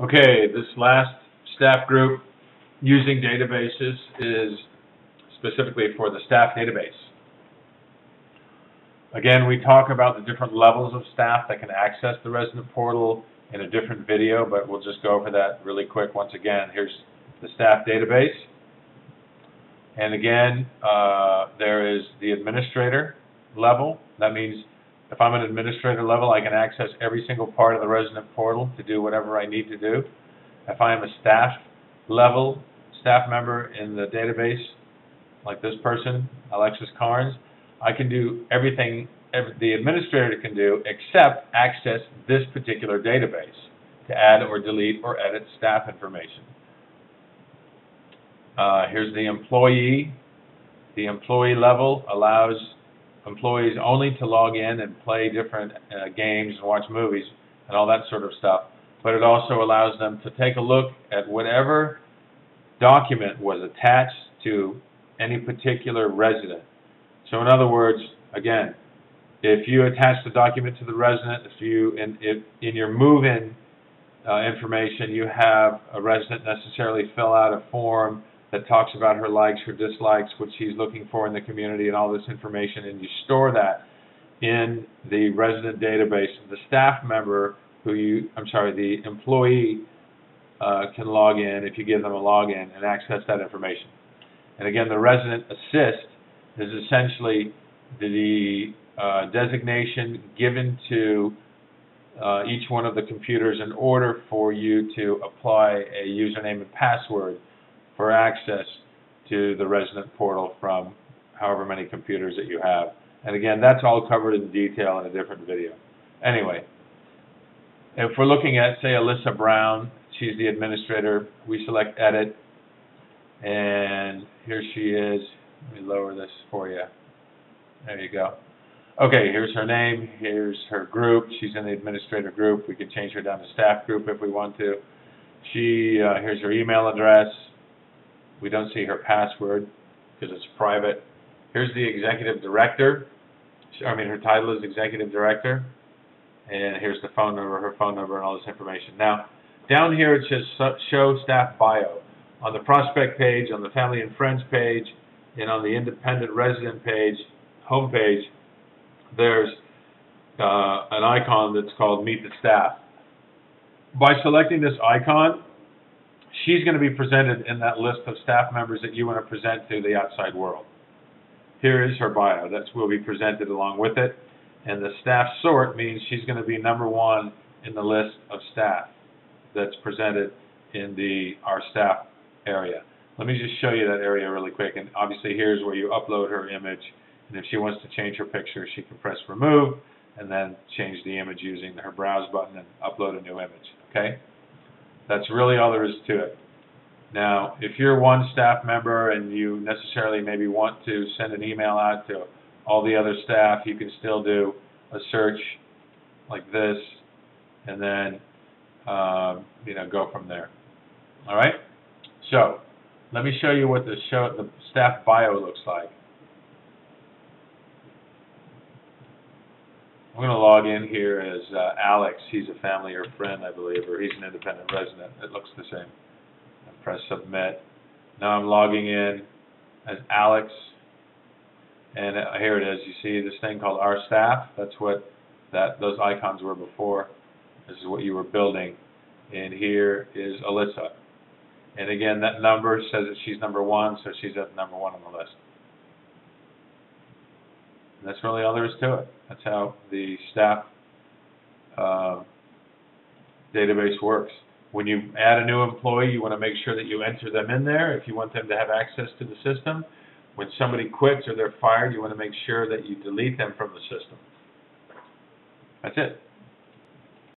Okay, this last staff group using databases is specifically for the staff database. Again, we talk about the different levels of staff that can access the resident portal in a different video, but we'll just go over that really quick once again. Here's the staff database. And again, there is the administrator level. That means if I'm an administrator level, I can access every single part of the resident portal to do whatever I need to do. If I am a staff level, staff member in the database, like this person, Alexis Carnes, I can do everything the administrator can do except access this particular database to add or delete or edit staff information. Here's the employee. The employee level allows employees only to log in and play different games and watch movies and all that sort of stuff. But it also allows them to take a look at whatever document was attached to any particular resident. So in other words, again, if you attach the document to the resident, if in your move-in information you have a resident necessarily fill out a form that talks about her likes, her dislikes, what she's looking for in the community, and all this information, and you store that in the resident database, the staff member the employee can log in if you give them a login and access that information. And again, the resident assist is essentially the designation given to each one of the computers in order for you to apply a username and password for access to the resident portal from however many computers that you have. And again, that's all covered in detail in a different video. Anyway, if we're looking at, say, Alyssa Brown, she's the administrator, we select Edit, and here she is. Let me lower this for you. There you go. Okay, here's her name, here's her group. She's in the administrator group. We can change her down to staff group if we want to. Here's her email address. We don't see her password because it's private. Here's the executive director. Her title is executive director. And here's the phone number, her phone number, and all this information. Now, down here it says show staff bio. On the prospect page, on the family and friends page, and on the independent resident page, home page, there's an icon that's called Meet the Staff. By selecting this icon, she's going to be presented in that list of staff members that you want to present to the outside world. Here is her bio. That will be presented along with it. And the staff sort means she's going to be number one in the list of staff that's presented in our staff area. Let me just show you that area really quick. And obviously here's where you upload her image. And if she wants to change her picture, she can press remove and then change the image using her browse button and upload a new image. Okay? That's really all there is to it. Now, if you're one staff member and you necessarily maybe want to send an email out to all the other staff, you can still do a search like this and then go from there. All right? So, let me show you what the staff bio looks like. I'm going to log in here as Alex. He's a family or friend, I believe, or he's an independent resident. It looks the same. I press submit. Now I'm logging in as Alex, and here it is. You see this thing called Our Staff? That's what those icons were before. This is what you were building. And here is Alyssa. And again, that number says that she's number one, so she's at number one on the list. And that's really all there is to it. That's how the staff database works. When you add a new employee, you want to make sure that you enter them in there if you want them to have access to the system. When somebody quits or they're fired, you want to make sure that you delete them from the system. That's it.